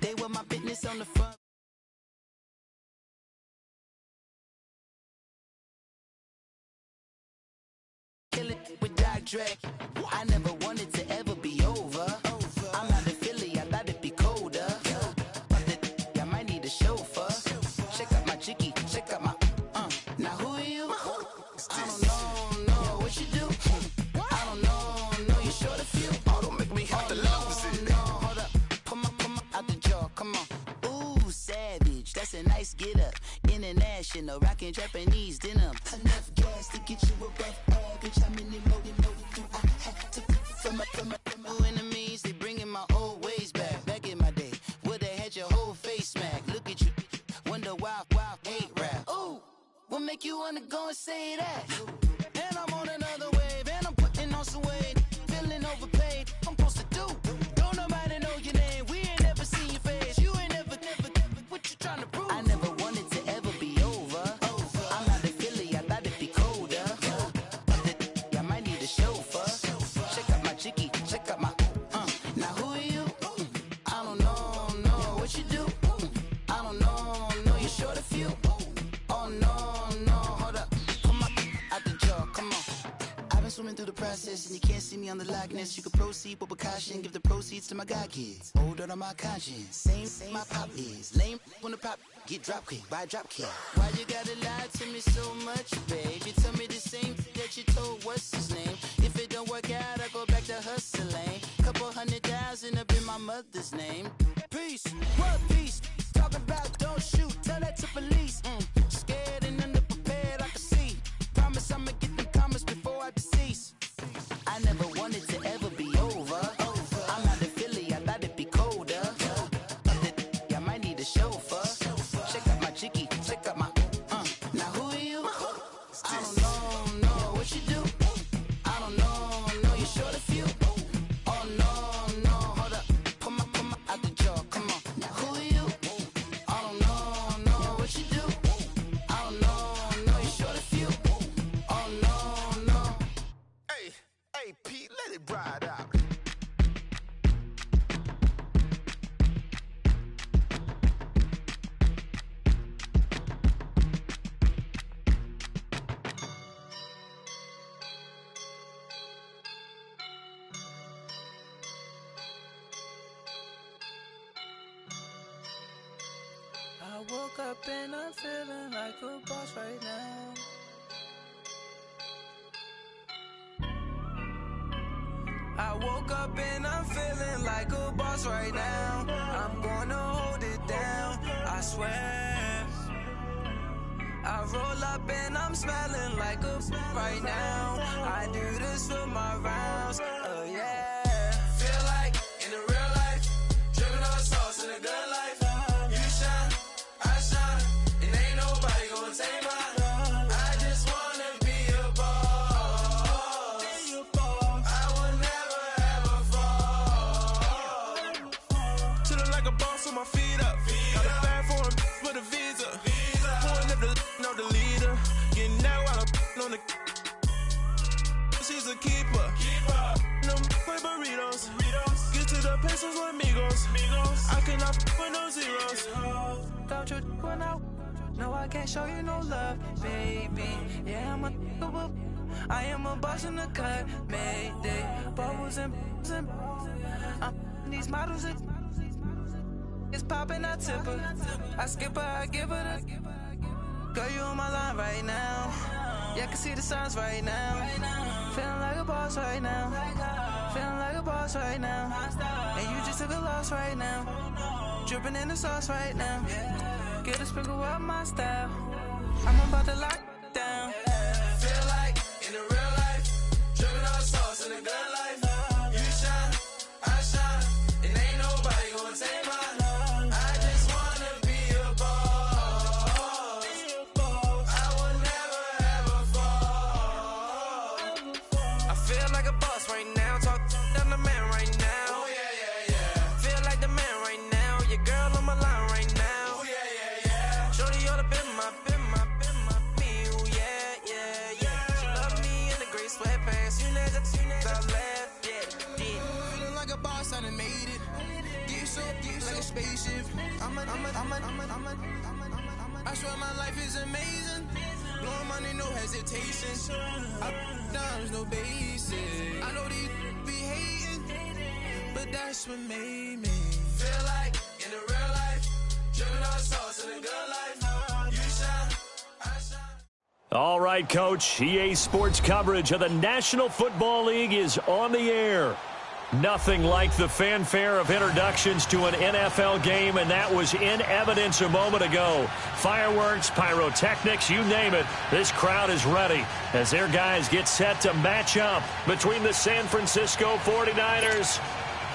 They were my business on the front. Kill it with Doc Drake. I never wanted to ever be over. I'm not a Philly, I thought it'd be colder. I might need a chauffeur. Check out my chicky, check out my Now who are you? I don't know what you do. I don't know you're short a few. Oh, don't make me have to lose it. No, hold up. Come on, out the jaw, come on. Ooh, savage, that's a nice get up. International, rockin' Japanese denim. Enough gas to get you above average. How many more do I have to from my enemies? They bringing my old ways back. Back in my day, would've had your whole face smacked. Look at you, wonder why hate rap. Ooh, what make you wanna go and say that? And I'm on another wave, and I'm putting on some weight. Feeling overpaid, I'm supposed to do. Don't nobody know your name, we ain't never seen your face. You ain't never, what you trying to prove? I never wanted to ever be over. I'm not a Philly, I thought it'd be colder. I might need a chauffeur. Check out my chicky, check out my Now who are you? I don't know what you do. I don't know you're short a few. Oh no, hold up. Come on, out the jaw, come on. I've been swimming through the process and you can't see me on the likeness. You can proceed with caution, give the proceeds to my god kids. Hold on my conscience, same my pop is. Lame when the pop get drop kick by drop kick. Why you gotta lie to me so much, babe? You tell me the same that you told what's his name. If it don't work out, I go back to hustling. Couple 100,000 up in my mother's name. Peace, what peace? Talking about don't shoot, tell that to police. Scared and underprepared, I can see. Promise I'ma get them comments before I decease. I never wanted to ever be over. I'm not a Philly, I thought it'd be colder. I might need a chauffeur. Check out my chicky, check out my Now who are you? I don't know what you do. I don't know you're short a few. Oh no, hold up. Come on, out the jaw, come on. Now who are you? I don't know what you do. I don't know you're short a few. Oh no. Hey, Pete, let it ride out. I woke up and I'm feeling like a boss right now. I woke up and I'm feeling like a boss right now. I'm gonna hold it down, I swear. I roll up and I'm smelling like a right now. I do this for my rounds, oh yeah. Feel like in the real life, dripping on sauce in a good life. You shine, I shine, and ain't nobody gonna take mine. I just wanna be a boss. I will never ever fall. Chillin' like a boss with my feet up. Got a bag for a with a visa. Pulling up the know the leader. Getting that while I'm on the. She's a keeper. No play burritos. Get to the pesos with amigos. I cannot with no zeros. Don't you run out? No, I can't show you no love, baby. Yeah, I am a boss in the cut. Mayday. Bubbles and these models. It's popping, I tip her. I skip her, I give her the. Girl, you on my line right now. Yeah, I can see the signs right now. Feeling like a boss right now. Feeling like a boss right now. And you just took a loss right now. Dripping in the sauce right now. Get a sprinkle up my style. I'm about to lock down. Feel like in the real life, dripping on sauce in the good life. Feel like a boss right now. Talk down the man right now. Oh, yeah. Feel like the man right now. Your girl on my line right now. Oh, yeah. Shorty ought to been my, me. Oh, yeah. She love me in the gray sweatpants. You never left, yeah. Feeling like a boss, I done made it. Get so like a spaceship. I swear my life is amazing. Blowing money, no hesitation. Down, no basic. I know these be hating, but that's what made me feel like in the real life. Dripping on sauce in the good life. You shine, I shine. All right, Coach. EA Sports coverage of the National Football League is on the air. Nothing like the fanfare of introductions to an NFL game, and that was in evidence a moment ago. Fireworks, pyrotechnics, you name it. This crowd is ready as their guys get set to match up between the San Francisco 49ers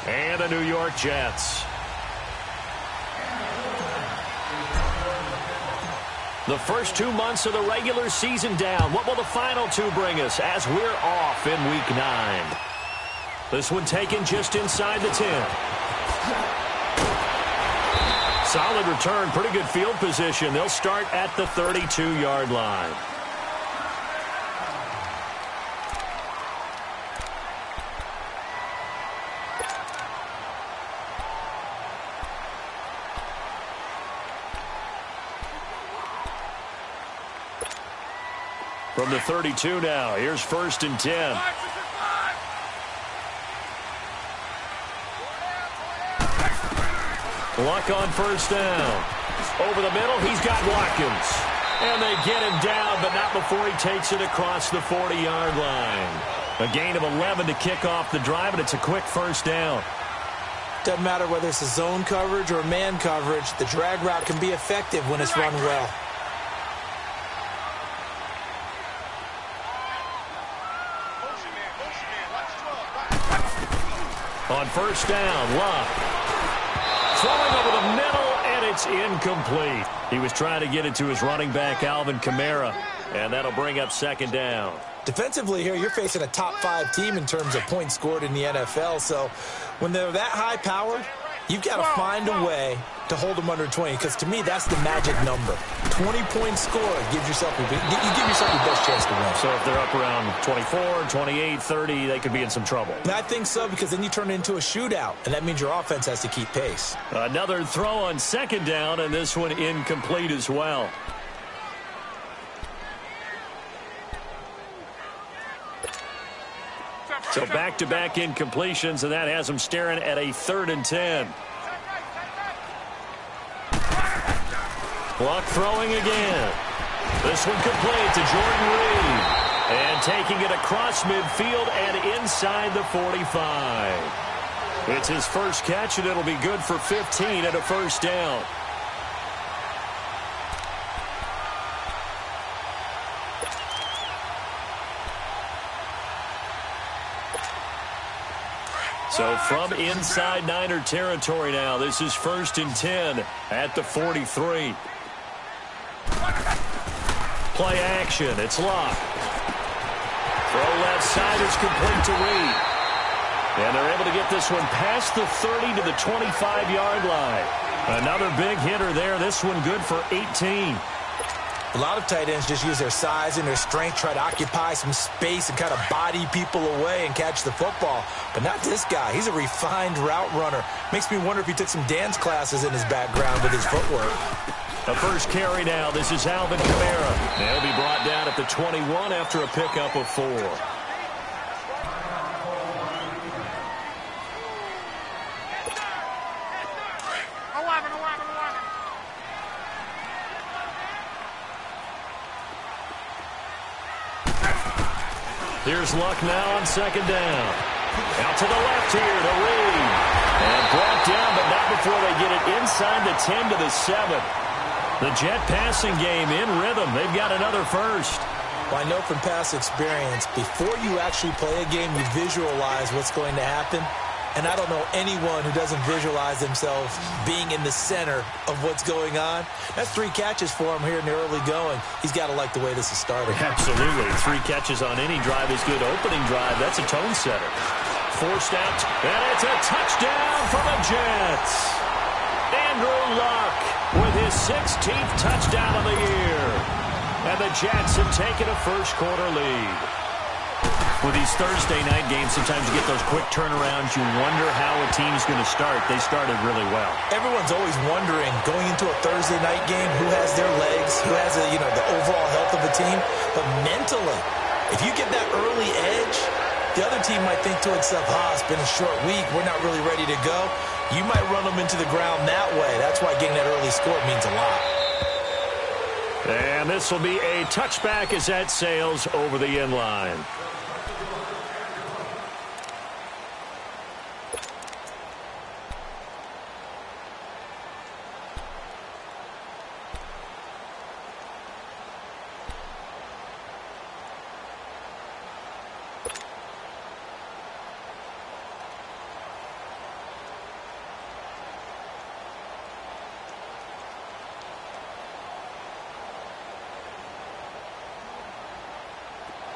and the New York Jets. The first 2 months of the regular season down. What will the final two bring us as we're off in Week 9? This one taken just inside the 10. Solid return, pretty good field position. They'll start at the 32-yard line. From the 32 now, here's 1st and 10. Luck on 1st down. Over the middle, he's got Watkins. And they get him down, but not before he takes it across the 40-yard line. A gain of 11 to kick off the drive, and it's a quick 1st down. Doesn't matter whether it's a zone coverage or man coverage, the drag route can be effective when it's run well. On 1st down, Luck. Throwing over the middle, and it's incomplete. He was trying to get it to his running back, Alvin Kamara, and that'll bring up 2nd down. Defensively here, you're facing a top 5 team in terms of points scored in the NFL, so when they're that high powered, you've got to find a way to hold them under 20, because to me, that's the magic number. 20-point score gives yourself you give yourself your best chance to win. So if they're up around 24, 28, 30, they could be in some trouble. I think so, because then you turn it into a shootout, and that means your offense has to keep pace. Another throw on 2nd down, and this one incomplete as well. So back-to-back incompletions, and that has them staring at a 3rd and 10. Luck throwing again. This one complete to Jordan Reed. And taking it across midfield and inside the 45. It's his first catch, and it'll be good for 15 at a 1st down. So from inside Niner territory now, this is 1st and 10 at the 43. Play action. It's Luck. Throw left side is complete to Reed. And they're able to get this one past the 30 to the 25-yard line. Another big hitter there. This one good for 18. A lot of tight ends just use their size and their strength, try to occupy some space and kind of body people away and catch the football. But not this guy. He's a refined route runner. Makes me wonder if he took some dance classes in his background with his footwork. The first carry now. This is Alvin Kamara. They'll be brought down at the 21 after a pickup of 4. Here's Luck now on 2nd down. Out to the left here to Reed. And brought down, but not before they get it inside the 10 to the 7. The Jet passing game in rhythm. They've got another first. Well, I know from past experience, before you actually play a game, you visualize what's going to happen. and I don't know anyone who doesn't visualize themselves being in the center of what's going on. That's 3 catches for him here in the early going. He's got to like the way this is starting. Absolutely. 3 catches on any drive is good. Opening drive, that's a tone setter. Forced out, and it's a touchdown for the Jets. Andrew Luck with his 16th touchdown of the year. And the Jets have taken a first-quarter lead. With these Thursday night games, sometimes you get those quick turnarounds. You wonder how a team's going to start. They started really well. Everyone's always wondering, going into a Thursday night game, who has their legs, who has the overall health of a team. But mentally, if you get that early edge, the other team might think to itself, it's been a short week. We're not really ready to go. You might run them into the ground that way. That's why getting that early score means a lot. And this will be a touchback as that sails over the end line.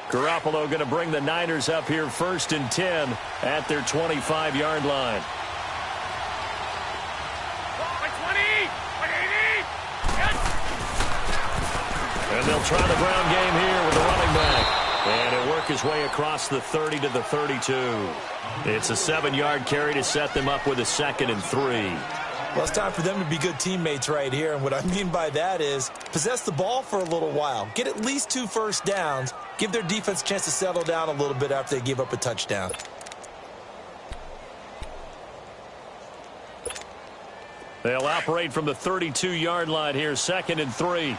Garoppolo going to bring the Niners up here 1st and 10 at their 25-yard line. And they'll try the ground game here with the running back. And it'll work his way across the 30 to the 32. It's a 7-yard carry to set them up with a 2nd and 3. Well, it's time for them to be good teammates right here. And what I mean by that is possess the ball for a little while. Get at least 2 first downs. Give their defense a chance to settle down a little bit after they give up a touchdown. They'll operate from the 32-yard line here, 2nd and 3.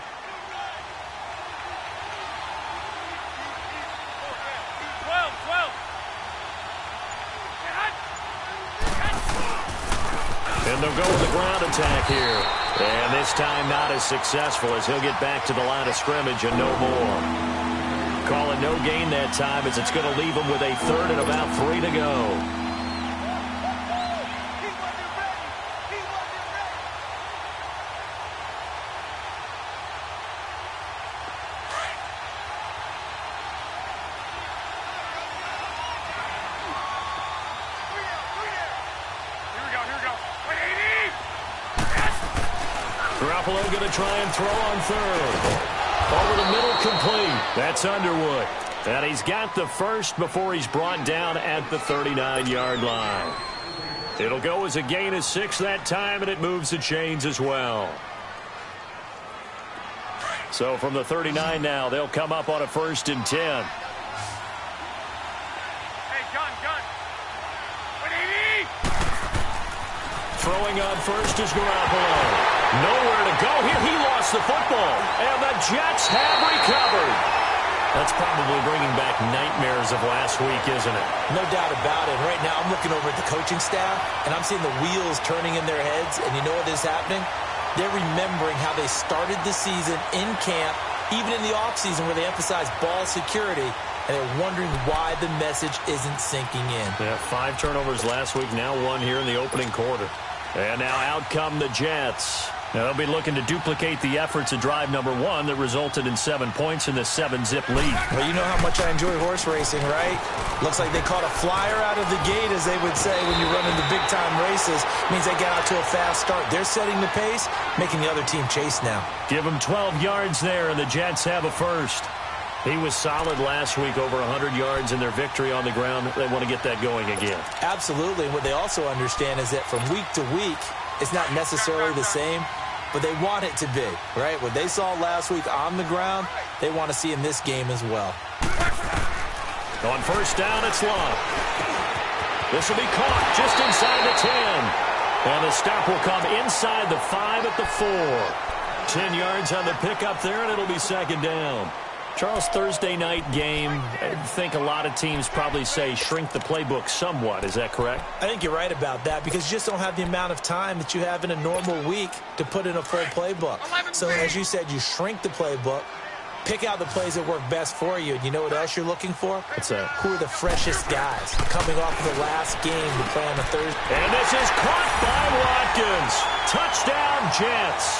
And they'll go with the ground attack here. And this time not as successful as he'll get back to the line of scrimmage and no more. Call it no gain that time as it's going to leave him with a 3rd and about 3 to go. Garoppolo going to try and throw on 3rd. Over the middle, complete. That's Underwood. And he's got the first before he's brought down at the 39-yard line. It'll go as a gain of 6 that time, and it moves the chains as well. So from the 39 now, they'll come up on a 1st and 10. Hey, gun. Throwing on first is Garoppolo. Nowhere to go here. He lost the football. And the Jets have recovered. That's probably bringing back nightmares of last week, isn't it? No doubt about it. Right now I'm looking over at the coaching staff, and I'm seeing the wheels turning in their heads. And you know what is happening? They're remembering how they started the season in camp, even in the offseason where they emphasized ball security. And they're wondering why the message isn't sinking in. Yeah, 5 turnovers last week, now 1 here in the opening quarter. And now out come the Jets. Now they'll be looking to duplicate the efforts of drive number 1 that resulted in 7 points in the 7-zip lead. Well, you know how much I enjoy horse racing, right? Looks like they caught a flyer out of the gate, as they would say when you run into big-time races. Means they get out to a fast start. They're setting the pace, making the other team chase now. Give them 12 yards there, and the Jets have a first. He was solid last week, over 100 yards in their victory on the ground. They want to get that going again. Absolutely. And what they also understand is that from week to week, it's not necessarily the same, but they want it to be, right? What they saw last week on the ground, they want to see in this game as well. On first down, it's Long. This will be caught just inside the 10. And the stop will come inside the 5 at the 4. 10 yards on the pickup there, and it'll be 2nd down. Charles, Thursday night game, I think a lot of teams probably say shrink the playbook somewhat. Is that correct? I think you're right about that because you just don't have the amount of time that you have in a normal week to put in a full playbook. So as you said, you shrink the playbook, Pick out the plays that work best for you. And you know what else you're looking for? What's that? Who are the freshest guys coming off of the last game to play on a Thursday? And this is caught by Watkins. Touchdown, Jets.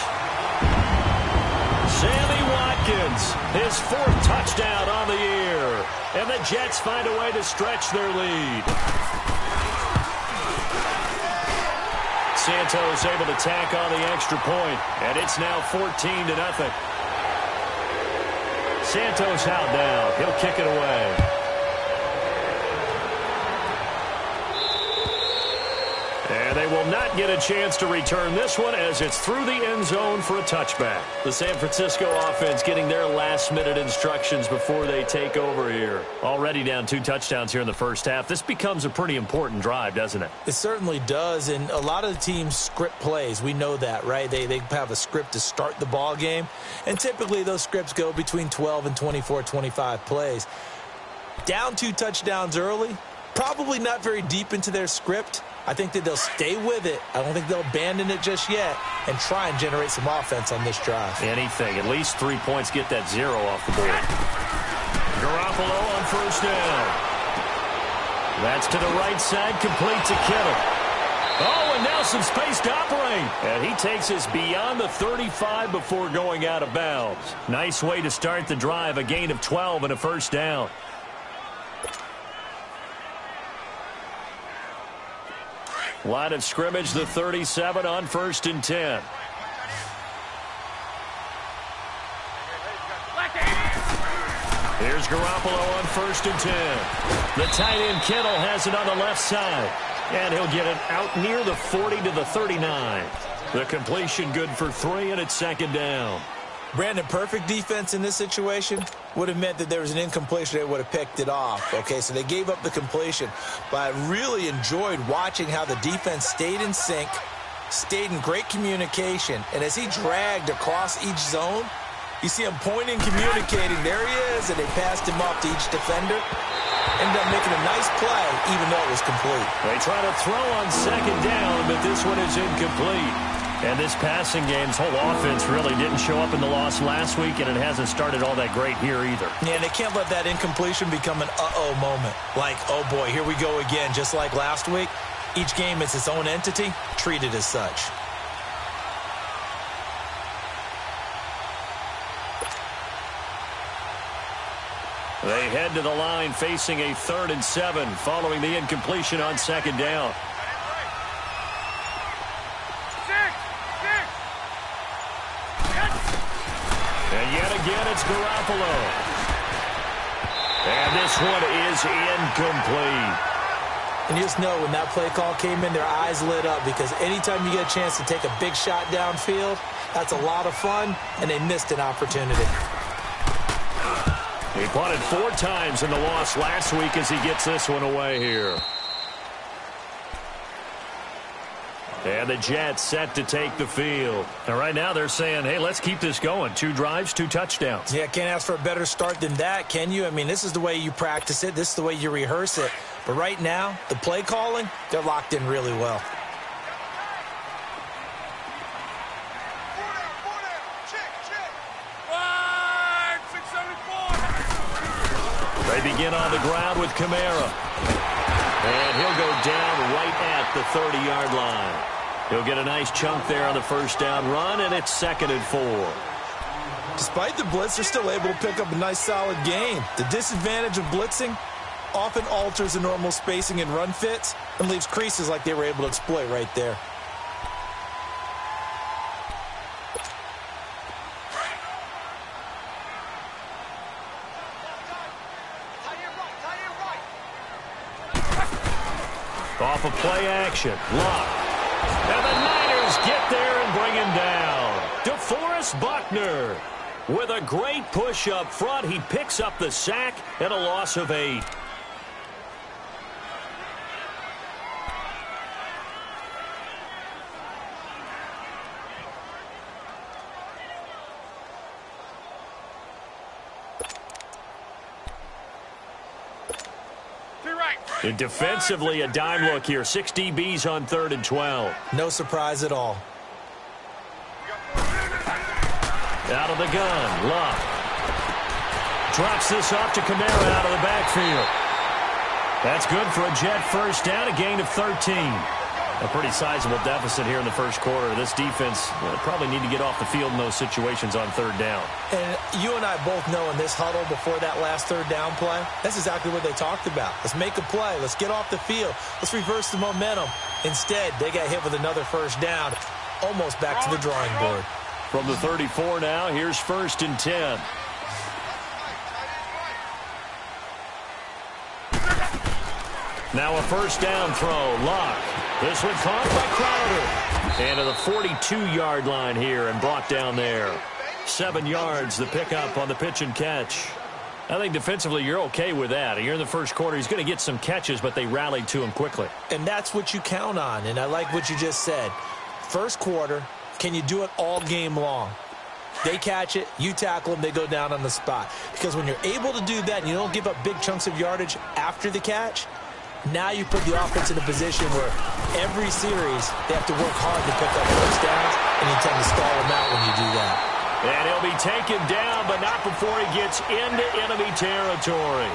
Sammy Watkins, his 4th touchdown on the year. And the Jets find a way to stretch their lead. Santos able to tack on the extra point, and it's now 14-0. Santos out now. He'll kick it away. And they will not get a chance to return this one as it's through the end zone for a touchback. The San Francisco offense getting their last-minute instructions before they take over here. Already down 2 touchdowns here in the first half. This becomes a pretty important drive, doesn't it? It certainly does, and a lot of the teams script plays. We know that, right? They have a script to start the ball game, and typically those scripts go between 12 and 24, 25 plays. Down 2 touchdowns early, probably not very deep into their script. I think that they'll stay with it. I don't think they'll abandon it just yet and try and generate some offense on this drive. Anything. At least 3 points, get that 0 off the board. Garoppolo on first down. That's to the right side, complete to Kittle. Oh, and now some space to operate. And he takes us beyond the 35 before going out of bounds. Nice way to start the drive, a gain of 12 and a first down. Line of scrimmage, the 37 on 1st and 10. Here's Garoppolo on 1st and 10. The tight end Kittle has it on the left side. And he'll get it out near the 40 to the 39. The completion good for 3, and it's 2nd down. Brandon, perfect defense in this situation would have meant that there was an incompletion. They would have picked it off. Okay, so they gave up the completion. But I really enjoyed watching how the defense stayed in sync, stayed in great communication. And as he dragged across each zone, you see him pointing, communicating. There he is, and they passed him off to each defender. Ended up making a nice play, even though it was complete. They try to throw on 2nd down, but this one is incomplete. And this passing game's whole offense really didn't show up in the loss last week, and it hasn't started all that great here either. Yeah, and they can't let that incompletion become an uh-oh moment. Like, oh boy, here we go again, just like last week. Each game is its own entity, treated as such. They head to the line facing a 3rd and 7 following the incompletion on 2nd down. And yet again, it's Garoppolo. And this one is incomplete. And you just know when that play call came in, their eyes lit up, because anytime you get a chance to take a big shot downfield, that's a lot of fun, and they missed an opportunity. He punted 4 times in the loss last week as he gets this one away here. And the Jets set to take the field. And right now they're saying, hey, let's keep this going. 2 drives, 2 touchdowns. Yeah, can't ask for a better start than that, can you? I mean, this is the way you practice it. This is the way you rehearse it. But right now, the play calling, they're locked in really well. They begin on the ground with Kamara. And he'll go down right at the 30-yard line. He'll get a nice chunk there on the first down run, and it's 2nd and 4. Despite the blitz, they're still able to pick up a nice, solid gain. The disadvantage of blitzing often alters the normal spacing and run fits and leaves creases like they were able to exploit right there. Off of play action. Lock. And the Niners get there and bring him down. DeForest Buckner with a great push up front. He picks up the sack and a loss of 8. And defensively, a dime look here. 6 DBs on 3rd and 12. No surprise at all. Out of the gun, Luck. Drops this off to Kamara out of the backfield. That's good for a Jet first down, a gain of 13. A pretty sizable deficit here in the first quarter. This defense probably need to get off the field in those situations on third down. And you and I both know in this huddle before that last third down play, that's exactly what they talked about. Let's make a play. Let's get off the field. Let's reverse the momentum. Instead, they got hit with another first down, almost back to the drawing board. From the 34 now, here's 1st and 10. Now a first down throw. Lock. This one caught by Crowder. And to the 42-yard line here and brought down there. 7 yards, the pickup on the pitch and catch. I think defensively you're okay with that. You're in the first quarter. He's going to get some catches, but they rallied to him quickly. And that's what you count on, and I like what you just said. First quarter, can you do it all game long? They catch it, you tackle them, they go down on the spot. Because when you're able to do that and you don't give up big chunks of yardage after the catch, now you put the offense in a position where every series they have to work hard to pick up first downs, and you tend to stall them out when you do that. And he'll be taken down, but not before he gets into enemy territory.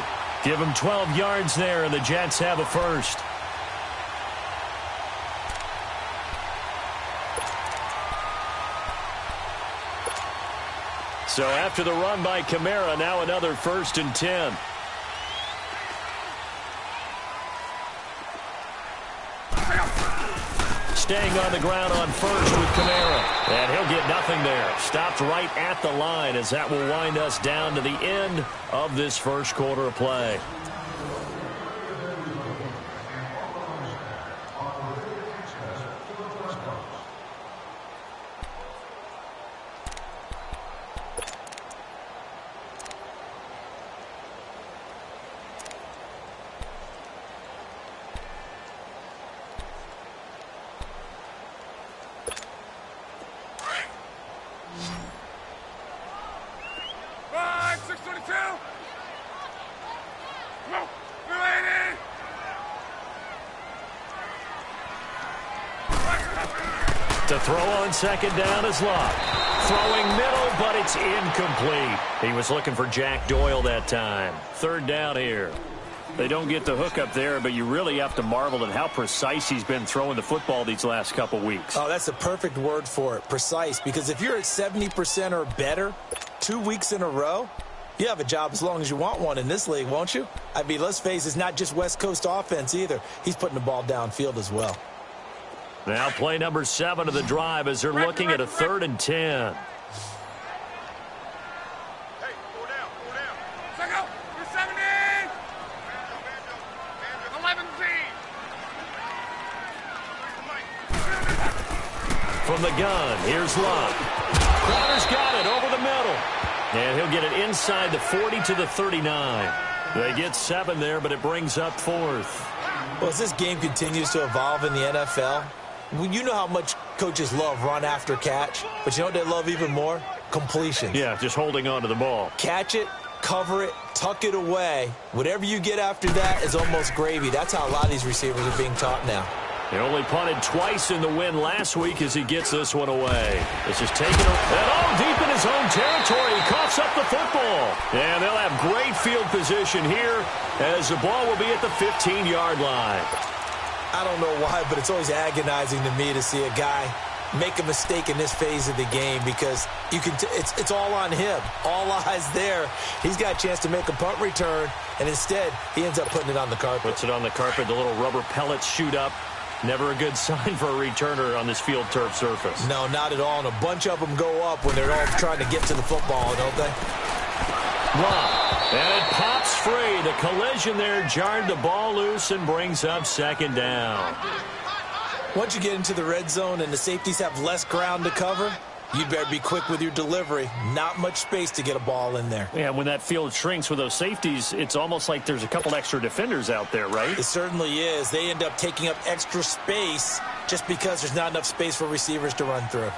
Give him 12 yards there, and the Jets have a first. So after the run by Kamara, now another 1st and 10. Staying on the ground on first with Kamara. And he'll get nothing there. Stopped right at the line as that will wind us down to the end of this first quarter of play. To throw on second down is Locke. Throwing middle, but it's incomplete. He was looking for Jack Doyle that time. Third down here. They don't get the hook up there, but you really have to marvel at how precise he's been throwing the football these last couple weeks. Oh, that's a perfect word for it, precise, because if you're at 70% or better 2 weeks in a row, you have a job as long as you want one in this league, won't you? I mean, let's face it, it's not just West Coast offense either. He's putting the ball downfield as well. Now play number 7 of the drive as they're looking at a 3rd and 10. From the gun, here's Locke. Crowder's got it over the middle. And he'll get it inside the 40 to the 39. They get 7 there, but it brings up 4th. Well, as this game continues to evolve in the NFL, you know how much coaches love run after catch, but you know what they love even more? Completion. Yeah, just holding on to the ball. Catch it, cover it, tuck it away. Whatever you get after that is almost gravy. That's how a lot of these receivers are being taught now. He only punted twice in the win last week as he gets this one away. This is taken and all deep in his own territory. He coughs up the football. And they'll have great field position here as the ball will be at the 15-yard line. I don't know why, but it's always agonizing to me to see a guy make a mistake in this phase of the game because you can. It's all on him. All eyes there. He's got a chance to make a punt return, and instead he ends up putting it on the carpet. Puts it on the carpet. The little rubber pellets shoot up. Never a good sign for a returner on this field turf surface. No, not at all. And a bunch of them go up when they're all trying to get to the football, don't they? Block. And it pops free. The collision there jarred the ball loose and brings up 2nd down. Once you get into the red zone and the safeties have less ground to cover, you'd better be quick with your delivery. Not much space to get a ball in there. Yeah, when that field shrinks with those safeties, it's almost like there's a couple extra defenders out there, right? It certainly is. They end up taking up extra space just because there's not enough space for receivers to run through.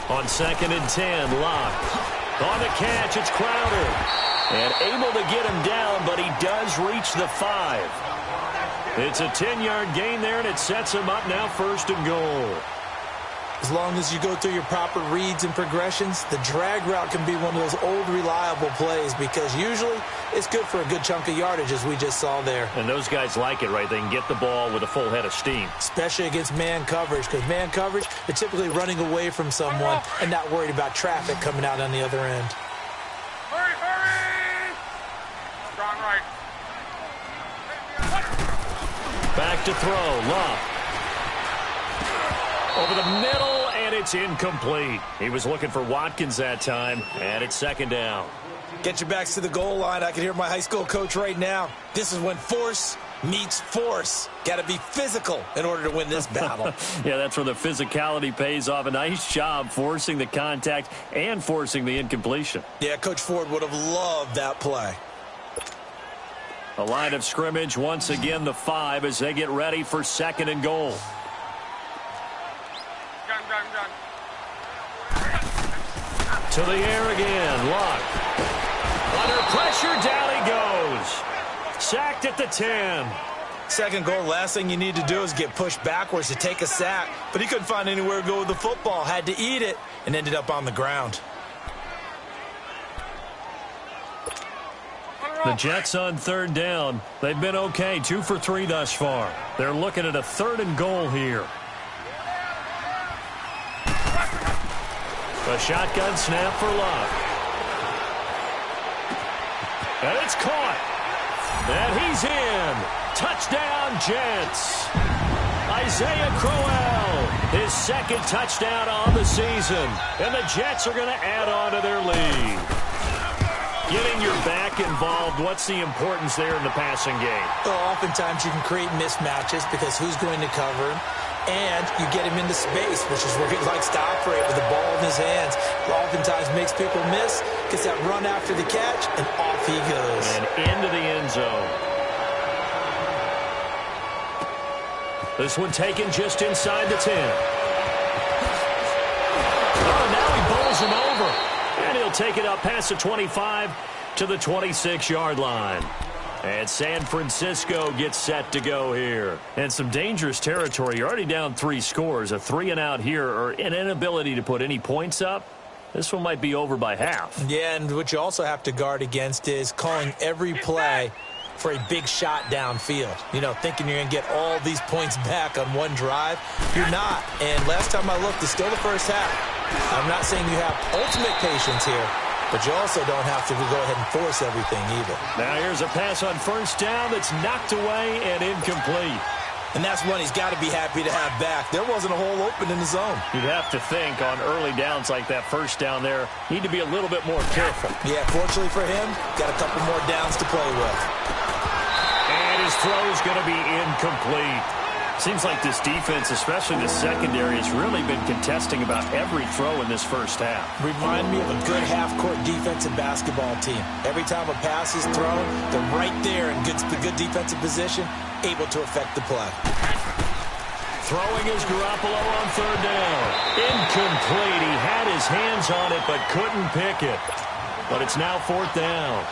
On 2nd and 10, Locke. On the catch, it's Crowder. And able to get him down, but he does reach the 5. It's a 10-yard gain there, and it sets him up now 1st and goal. As long as you go through your proper reads and progressions, the drag route can be one of those old reliable plays because usually it's good for a good chunk of yardage, as we just saw there. And those guys like it, right? They can get the ball with a full head of steam. Especially against man coverage, because man coverage, they're typically running away from someone and not worried about traffic coming out on the other end. Hurry, hurry! Strong right. Back to throw, Love. Over the middle, and it's incomplete. He was looking for Watkins that time, and it's second down. Get your backs to the goal line. I can hear my high school coach right now. This is when force meets force. Got to be physical in order to win this battle. Yeah, that's where the physicality pays off. A nice job forcing the contact and forcing the incompletion. Yeah, Coach Ford would have loved that play. A line of scrimmage, once again the 5 as they get ready for second and goal. To the air again, Luck. Under pressure, down he goes. Sacked at the 10. Second goal, last thing you need to do is get pushed backwards to take a sack. But he couldn't find anywhere to go with the football. Had to eat it and ended up on the ground. The Jets on third down. They've been okay, 2 for 3 thus far. They're looking at a third and goal here. A shotgun snap for Love. And it's caught. And he's in. Touchdown, Jets. Isaiah Crowell, his second touchdown on the season. And the Jets are going to add on to their lead. Getting your back involved, what's the importance there in the passing game? Well, oftentimes you can create mismatches because who's going to cover him? And you get him into space, which is where he likes to operate with the ball in his hands. Oftentimes makes people miss, gets that run after the catch, and off he goes. And into the end zone. This one taken just inside the 10. Oh, now he bowls him over. And he'll take it up past the 25 to the 26-yard line. And San Francisco gets set to go here. And some dangerous territory. You're already down 3 scores. A 3-and-out here or an inability to put any points up. This one might be over by half. Yeah, and what you also have to guard against is calling every play for a big shot downfield. You know, thinking you're going to get all these points back on one drive. You're not. And last time I looked, it's still the first half. I'm not saying you have ultimate patience here, but you also don't have to go ahead and force everything either. Now here's a pass on first down that's knocked away and incomplete. And that's one he's got to be happy to have back. There wasn't a hole open in the zone. You'd have to think on early downs like that first down there, need to be a little bit more careful. Yeah, fortunately for him, got a couple more downs to play with. And his throw's going to be incomplete. Seems like this defense, especially the secondary, has really been contesting about every throw in this first half. Remind me of a good half-court defensive basketball team. Every time a pass is thrown, they're right there in good defensive position, able to affect the play. Throwing is Garoppolo on third down. Incomplete. He had his hands on it but couldn't pick it. But it's now fourth down.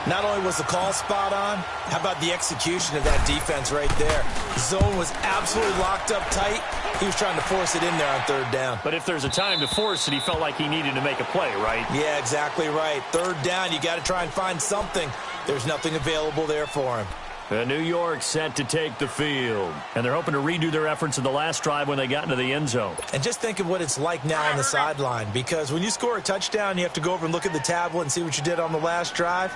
Not only was the call spot on, how about the execution of that defense right there? The zone was absolutely locked up tight. He was trying to force it in there on third down. But if there's a time to force it, he felt like he needed to make a play, right? Yeah, exactly right. Third down, you got to try and find something. There's nothing available there for him. New York set to take the field. And they're hoping to redo their efforts in the last drive when they got into the end zone. And just think of what it's like now on the sideline. Because when you score a touchdown, you have to go over and look at the tablet and see what you did on the last drive.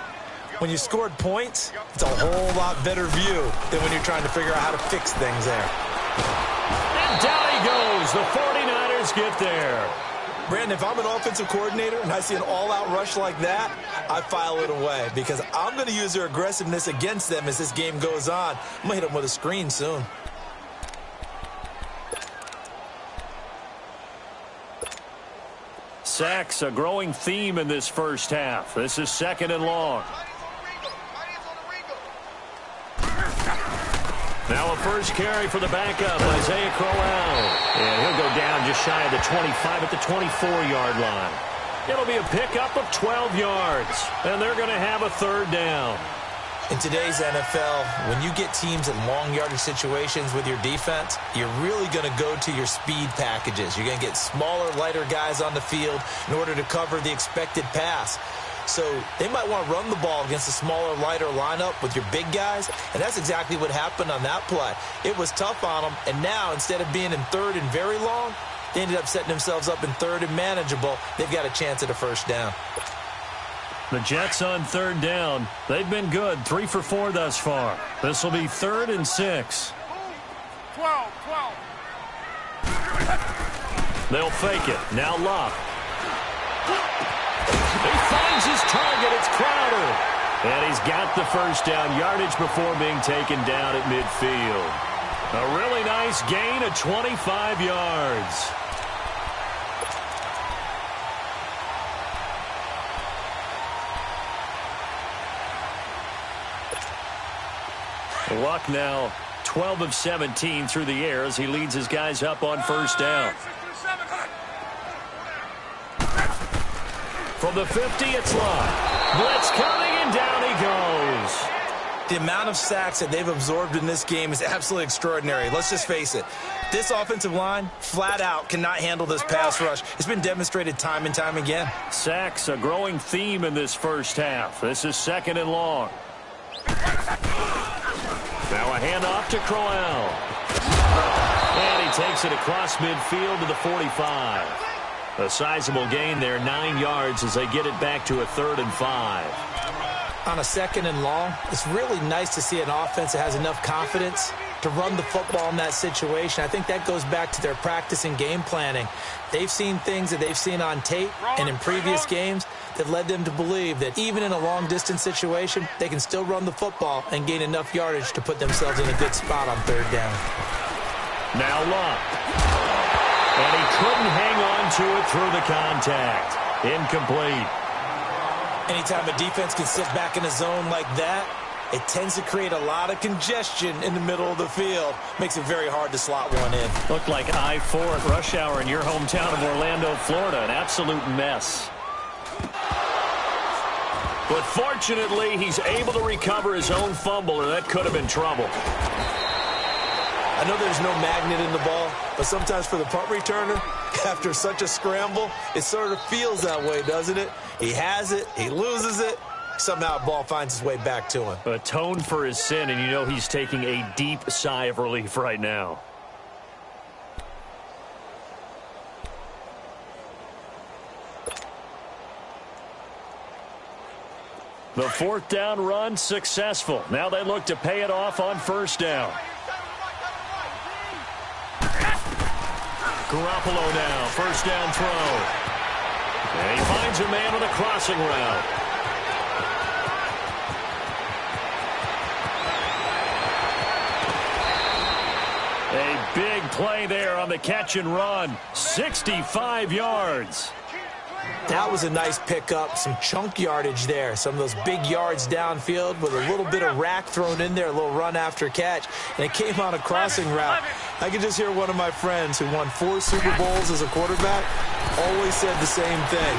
When you scored points, it's a whole lot better view than when you're trying to figure out how to fix things there. And down he goes. The 49ers get there. Brandon, if I'm an offensive coordinator and I see an all-out rush like that, I file it away because I'm going to use their aggressiveness against them as this game goes on. I'm going to hit them with a screen soon. Sacks, a growing theme in this first half. This is second and long. Now a first carry for the backup, Isaiah Crowell. And he'll go down just shy of the 25 at the 24-yard line. It'll be a pickup of 12 yards. And they're going to have a third down. In today's NFL, when you get teams in long yardage situations with your defense, you're really going to go to your speed packages. You're going to get smaller, lighter guys on the field in order to cover the expected pass. So they might want to run the ball against a smaller, lighter lineup with your big guys, and that's exactly what happened on that play. It was tough on them, and now instead of being in third and very long, they ended up setting themselves up in third and manageable. They've got a chance at a first down. The Jets on third down. They've been good, 3 for 4 thus far. This will be 3rd and 6. 12. They'll fake it. Now Love. He finds his target. It's Crowder. And he's got the first down yardage before being taken down at midfield. A really nice gain of 25 yards. Luck now 12 of 17 through the air as he leads his guys up on first down. From the 50, it's Luck. Blitz coming, and down he goes. The amount of sacks that they've absorbed in this game is absolutely extraordinary. Let's just face it. This offensive line, flat out, cannot handle this pass rush. It's been demonstrated time and time again. Sacks, a growing theme in this first half. This is 2nd and long. Now a handoff to Crowell. And he takes it across midfield to the 45. A sizable gain there, 9 yards as they get it back to a 3rd and 5. On a 2nd and long, it's really nice to see an offense that has enough confidence to run the football in that situation. I think that goes back to their practice and game planning. They've seen things that they've seen on tape and in previous games that led them to believe that even in a long-distance situation, they can still run the football and gain enough yardage to put themselves in a good spot on 3rd down. Now Luck. And he couldn't hang on to it through the contact. Incomplete. Anytime a defense can sit back in a zone like that, it tends to create a lot of congestion in the middle of the field. Makes it very hard to slot one in. Looked like I-4 at rush hour in your hometown of Orlando, Florida. An absolute mess. But fortunately, he's able to recover his own fumble, or that could have been trouble. I know there's no magnet in the ball, but sometimes for the punt returner, after such a scramble, it sort of feels that way, doesn't it? He has it, he loses it, somehow the ball finds its way back to him. Atone for his sin, and you know he's taking a deep sigh of relief right now. The 4th down run successful. Now they look to pay it off on first down. Garoppolo now, first down throw. And he finds a man on a crossing route. A big play there on the catch and run. 65 yards. That was a nice pickup, some chunk yardage there. Some of those big yards downfield with a little bit of rack thrown in there, a little run after catch. And it came on a crossing route. I could just hear one of my friends who won 4 Super Bowls as a quarterback always said the same thing.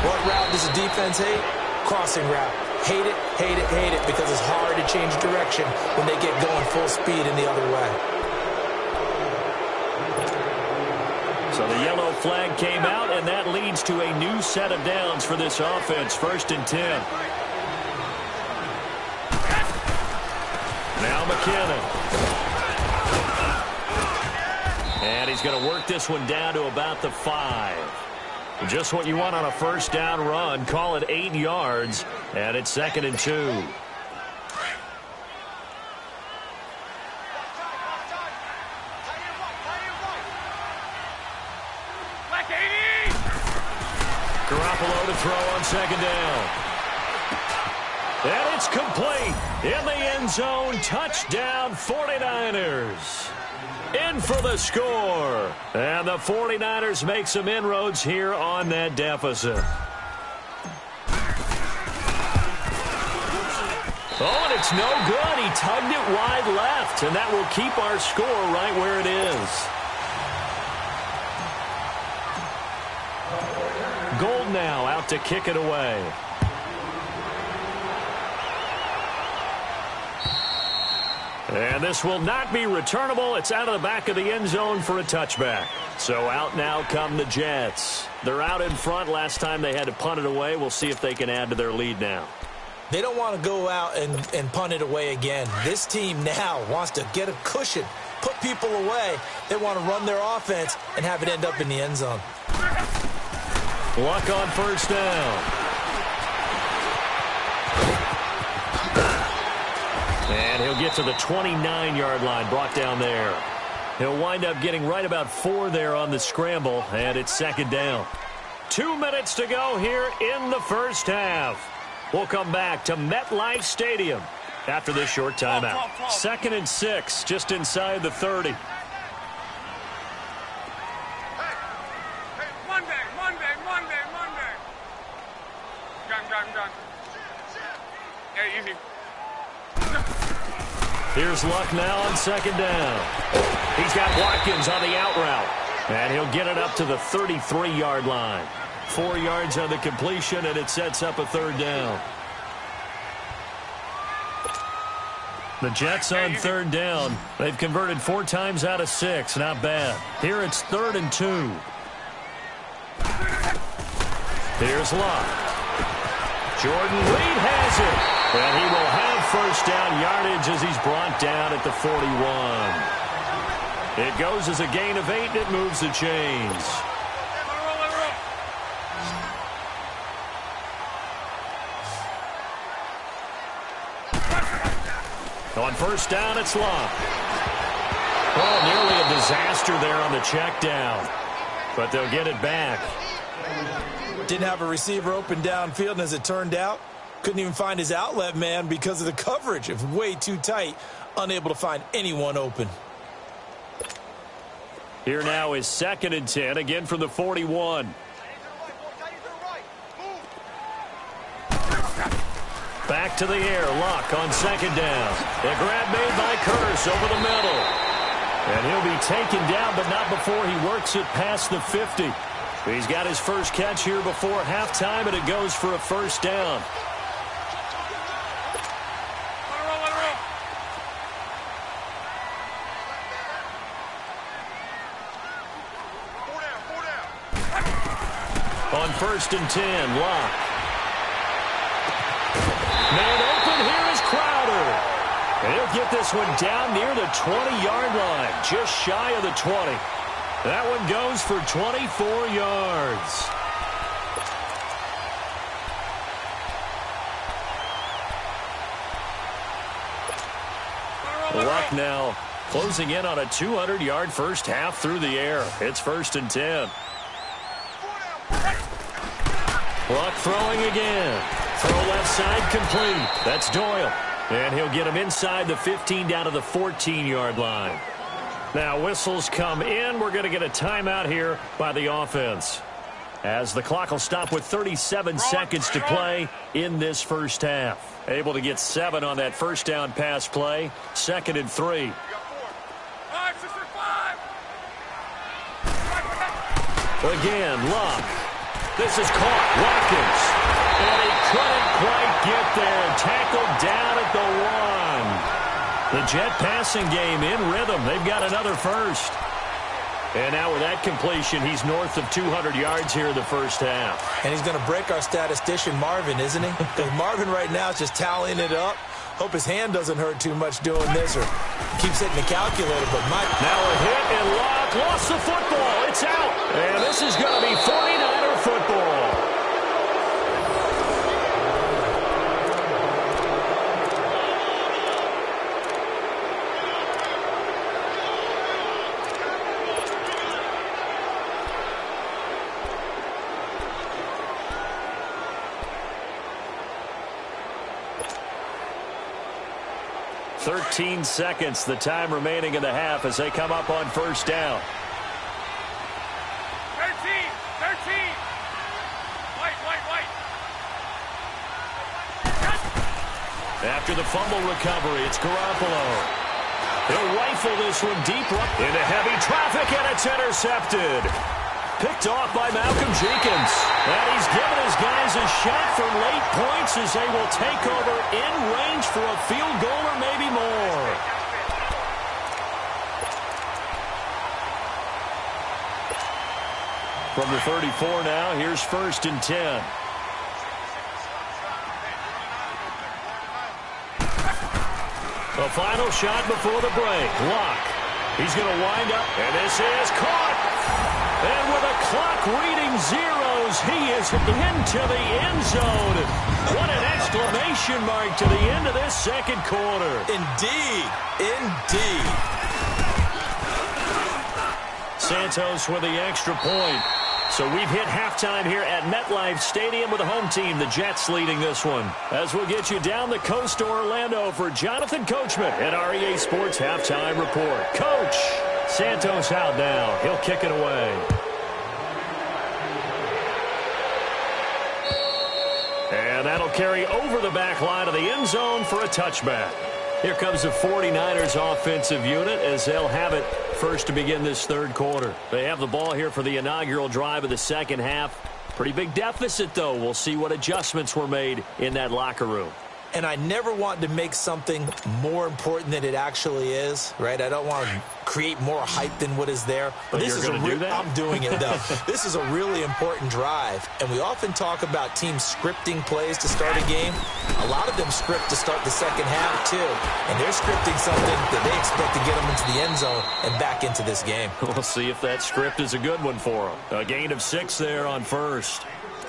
What route does the defense hate? Crossing route. Hate it, hate it, hate it, because it's hard to change direction when they get going full speed in the other way. So the yellow flag came out, and that leads to a new set of downs for this offense. 1st and 10. Now McKinnon. And he's going to work this one down to about the 5. Just what you want on a first down run. Call it 8 yards, and it's 2nd and 2. Garoppolo to throw on 2nd down. And it's complete. In the end zone, touchdown 49ers. In for the score. And the 49ers make some inroads here on that deficit. Oh, and it's no good. He tugged it wide left, and that will keep our score right where it is. Gold now out to kick it away. And this will not be returnable. It's out of the back of the end zone for a touchback. So out now come the Jets. They're out in front. Last time they had to punt it away. We'll see if they can add to their lead now. They don't want to go out and punt it away again. This team now wants to get a cushion, put people away. They want to run their offense and have it end up in the end zone. Luck on first down. And he'll get to the 29-yard line, brought down there. He'll wind up getting right about 4 there on the scramble, and it's second down. 2 minutes to go here in the first half. We'll come back to MetLife Stadium after this short timeout. 2nd and 6, just inside the 30. Hey, Monday. Gun. Hey, easy. Here's Luck now on second down. He's got Watkins on the out route. And he'll get it up to the 33-yard line. 4 yards on the completion, and it sets up a third down. The Jets on third down. They've converted 4 times out of 6. Not bad. Here it's 3rd and 2. Here's Luck. Jordan Reed has it. And he will have first down yardage as he's brought down at the 41. It goes as a gain of 8, and it moves the chains. On first down, it's Luck. Oh, nearly a disaster there on the check down. But they'll get it back. Didn't have a receiver open downfield, and as it turned out, couldn't even find his outlet man because of the coverage. It was way too tight, unable to find anyone open. Here now is 2nd and 10, again from the 41. Back to the air, Luck on second down. The grab made by Curse over the middle. And he'll be taken down, but not before he works it past the 50. He's got his first catch here before halftime, and it goes for a first down. On 1st and 10, Luck. Man open, here is Crowder. And he'll get this one down near the 20-yard line, just shy of the 20. That one goes for 24 yards. Luck now closing in on a 200-yard first half through the air. It's 1st and 10. Luck throwing again. Throw left side complete. That's Doyle. And he'll get him inside the 15 down to the 14-yard line. Now whistles come in. We're going to get a timeout here by the offense, as the clock will stop with 37 seconds to play in this first half. Able to get 7 on that first down pass play. 2nd and 3. Again, Luck. This is caught. Watkins. And he couldn't quite get there. Tackled down at the 1. The Jet passing game in rhythm. They've got another first. And now with that completion, he's north of 200 yards here in the first half. And he's going to break our statistician Marvin, isn't he? Because Marvin right now is just tallying it up. Hope his hand doesn't hurt too much doing this or keeps hitting the calculator. But now a hit, and Luck lost the football. It's out. And this is going to be 49er football. Thirteen seconds, the time remaining in the half as they come up on first down. 13. White. After the fumble recovery, it's Garoppolo. He'll rifle this one deep into heavy traffic, and it's intercepted. Picked off by Malcolm Jenkins. And he's given his guys a shot for late points as they will take over in range for a field goal or maybe more. From the 34 now, here's 1st and 10. The final shot before the break. Luck. He's going to wind up, and this is caught. And with a clock reading zeros, he is into the end zone. What an exclamation mark to the end of this second quarter. Indeed. Indeed. Santos with the extra point. So we've hit halftime here at MetLife Stadium with the home team, the Jets, leading this one. As we'll get you down the coast to Orlando for Jonathan Coachman at REA Sports Halftime Report. Coach, Santos out now. He'll kick it away. And that'll carry over the back line of the end zone for a touchback. Here comes the 49ers offensive unit as they'll have it first to begin this third quarter. They have the ball here for the inaugural drive of the second half. Pretty big deficit, though. We'll see what adjustments were made in that locker room. And I never want to make something more important than it actually is, right? I don't want to create more hype than what is there. But this is going to do that? I'm doing it, though. This is a really important drive. And we often talk about teams scripting plays to start a game. A lot of them script to start the second half, too. And they're scripting something that they expect to get them into the end zone and back into this game. We'll see if that script is a good one for them. A gain of 6 there on first.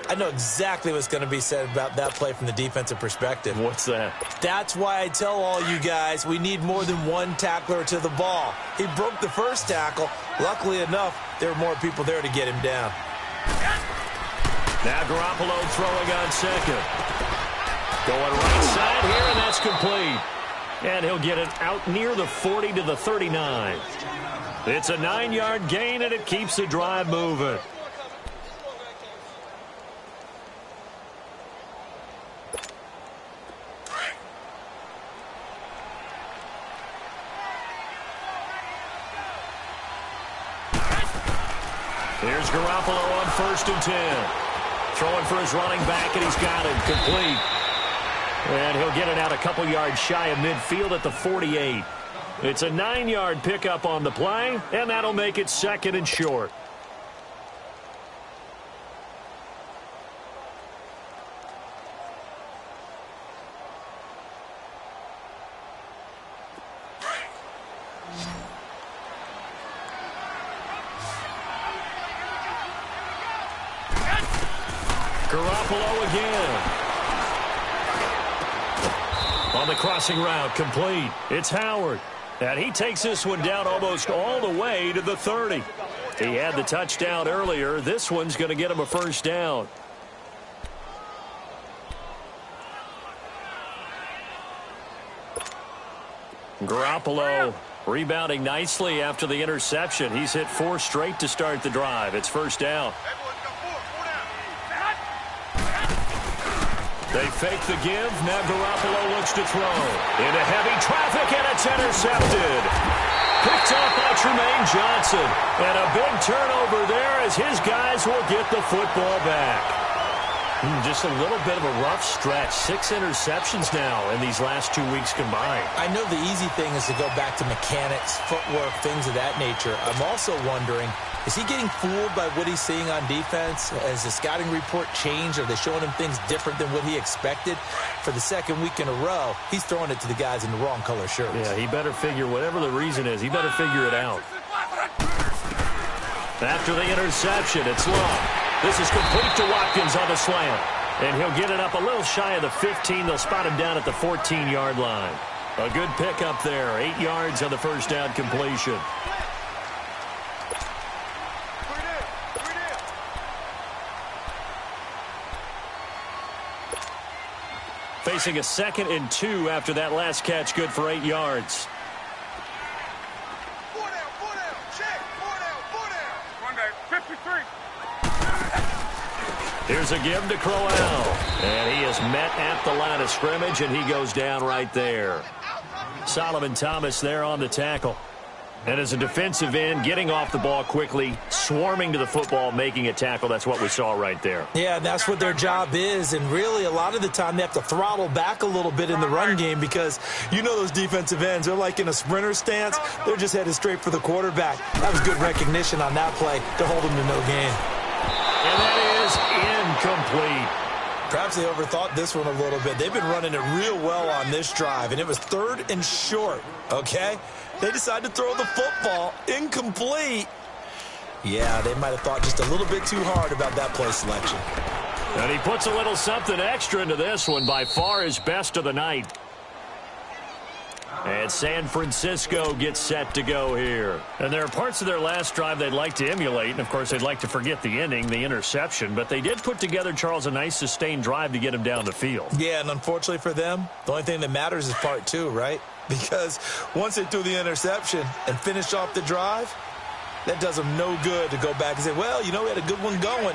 I know exactly what's going to be said about that play from the defensive perspective. What's that? That's why I tell all you guys we need more than one tackler to the ball. He broke the first tackle. Luckily enough, there were more people there to get him down. Now Garoppolo throwing on second. Going right side here, and that's complete. And he'll get it out near the 40 to the 39. It's a 9-yard gain, and it keeps the drive moving. Here's Garoppolo on 1st and 10. Throwing for his running back, and he's got it complete. And he'll get it out a couple yards shy of midfield at the 48. It's a 9-yard pickup on the play, and that'll make it 2nd and short. Garoppolo again. On the crossing route, complete. It's Howard. And he takes this one down almost all the way to the 30. He had the touchdown earlier. This one's going to get him a first down. Garoppolo rebounding nicely after the interception. He's hit 4 straight to start the drive. It's first down. They fake the give. Now Garoppolo looks to throw. Into heavy traffic, and it's intercepted. Picked off by Tremaine Johnson. And a big turnover there as his guys will get the football back. Just a little bit of a rough stretch. 6 interceptions now in these last 2 weeks combined. I know the easy thing is to go back to mechanics, footwork, things of that nature. I'm also wondering, is he getting fooled by what he's seeing on defense? Has the scouting report changed? Are they showing him things different than what he expected? For the second week in a row, he's throwing it to the guys in the wrong color shirts. Yeah, he better figure, whatever the reason is, he better figure it out. After the interception, it's Love. This is complete to Watkins on the slant. And he'll get it up a little shy of the 15. They'll spot him down at the 14-yard line. A good pickup there. 8 yards on the first down completion. Facing a 2nd and 2 after that last catch, good for 8 yards. Here's a give to Crowell. And he is met at the line of scrimmage, and he goes down right there. Solomon Thomas there on the tackle. And as a defensive end, getting off the ball quickly, swarming to the football, making a tackle. That's what we saw right there. Yeah, that's what their job is. And really, a lot of the time, they have to throttle back a little bit in the run game because you know those defensive ends, they're like in a sprinter stance. They're just headed straight for the quarterback. That was good recognition on that play to hold them to no gain. And that is incomplete. Perhaps they overthought this one a little bit. They've been running it real well on this drive, and it was 3rd and short, okay? They decided to throw the football incomplete. Yeah, they might have thought just a little bit too hard about that play selection. And he puts a little something extra into this one, by far his best of the night. And San Francisco gets set to go here. And there are parts of their last drive they'd like to emulate. And, of course, they'd like to forget the ending, the interception. But they did put together, Charles, a nice sustained drive to get him down the field. Yeah, and unfortunately for them, the only thing that matters is part 2, right? Because once they threw the interception and finished off the drive, that does them no good to go back and say, well, you know, we had a good one going.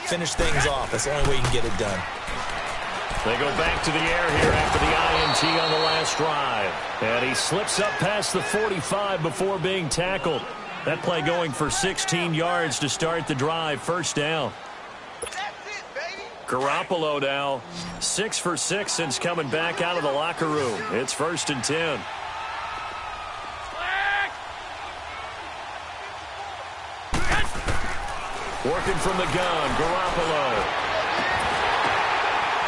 Finish things off. That's the only way you can get it done. They go back to the air here after the INT on the last drive. And he slips up past the 45 before being tackled. That play going for 16 yards to start the drive. First down. That's it, baby. Garoppolo now 6 for 6 since coming back out of the locker room. It's 1st and 10. Working from the gun, Garoppolo.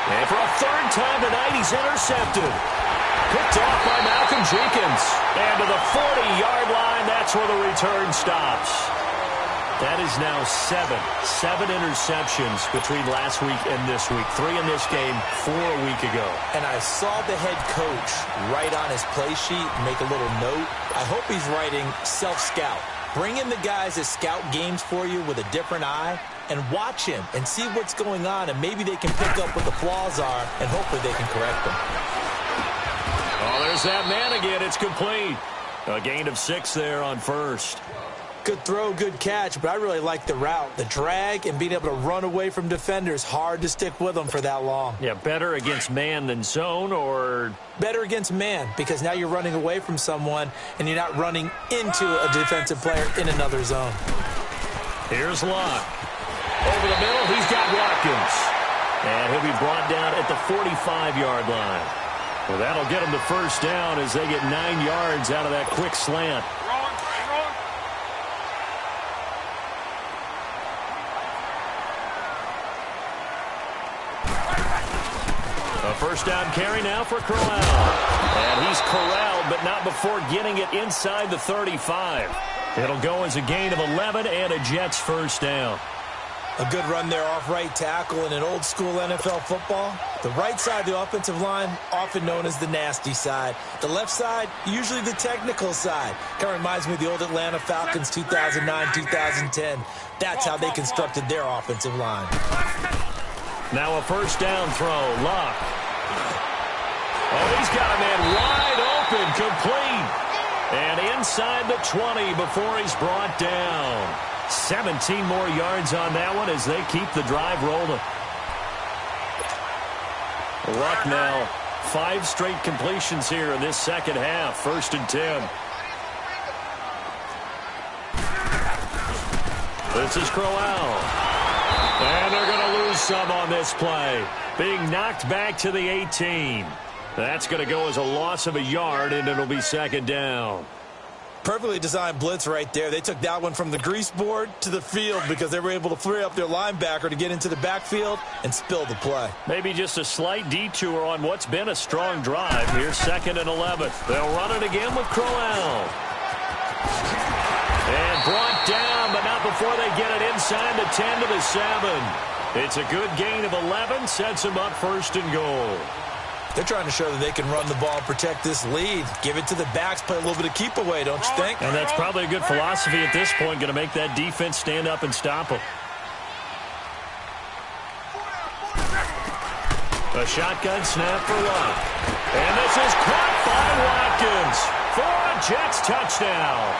And for a 3rd time tonight, he's intercepted. Picked off by Malcolm Jenkins. And to the 40-yard line, that's where the return stops. That is now 7 interceptions between last week and this week. 3 in this game, 4 a week ago. And I saw the head coach write on his play sheet, make a little note. I hope he's writing self-scout. Bring in the guys that scout games for you with a different eye and watch him and see what's going on, and maybe they can pick up what the flaws are, and hopefully they can correct them. Oh, there's that man again. It's complete. A gain of 6 there on 1st. Good throw, good catch, but I really like the route. The drag and being able to run away from defenders, hard to stick with them for that long. Yeah, better against man than zone, or? Better against man, because now you're running away from someone and you're not running into a defensive player in another zone. Here's Locke. Over the middle, he's got Watkins. And he'll be brought down at the 45-yard line. Well, that'll get him to first down as they get 9 yards out of that quick slant. A first down carry now for Corral. And he's corralled, but not before getting it inside the 35. It'll go as a gain of 11 and a Jets first down. A good run there off right tackle in an old-school NFL football. The right side of the offensive line, often known as the nasty side. The left side, usually the technical side. Kind of reminds me of the old Atlanta Falcons 2009-2010. That's how they constructed their offensive line. Now a first down throw. Locke. Oh, he's got a man wide open, complete. And inside the 20 before he's brought down. 17 more yards on that one as they keep the drive rolling. Luck now 5 straight completions here in this second half. 1st and 10. This is Crowell. And they're going to lose some on this play. Being knocked back to the 18. That's going to go as a loss of a yard, and it'll be 2nd down. Perfectly designed blitz right there. They took that one from the grease board to the field because they were able to free up their linebacker to get into the backfield and spill the play. Maybe just a slight detour on what's been a strong drive. Here's 2nd and 11. They'll run it again with Crowell. And brought down, but not before they get it inside the 10 to the 7. It's a good gain of 11. Sets them up 1st and goal. They're trying to show that they can run the ball and protect this lead. Give it to the backs, play a little bit of keep away, don't you think? And that's probably a good philosophy at this point, going to make that defense stand up and stop them. A shotgun snap for Luck. And this is caught by Watkins for a Jets touchdown.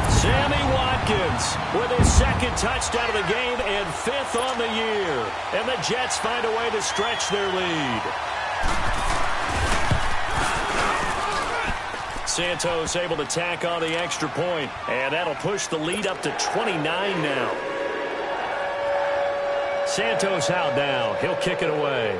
Sammy Watkins with his 2nd touchdown of the game and 5th on the year. And the Jets find a way to stretch their lead. Santos able to tack on the extra point, and that'll push the lead up to 29 now. Santos out now. He'll kick it away.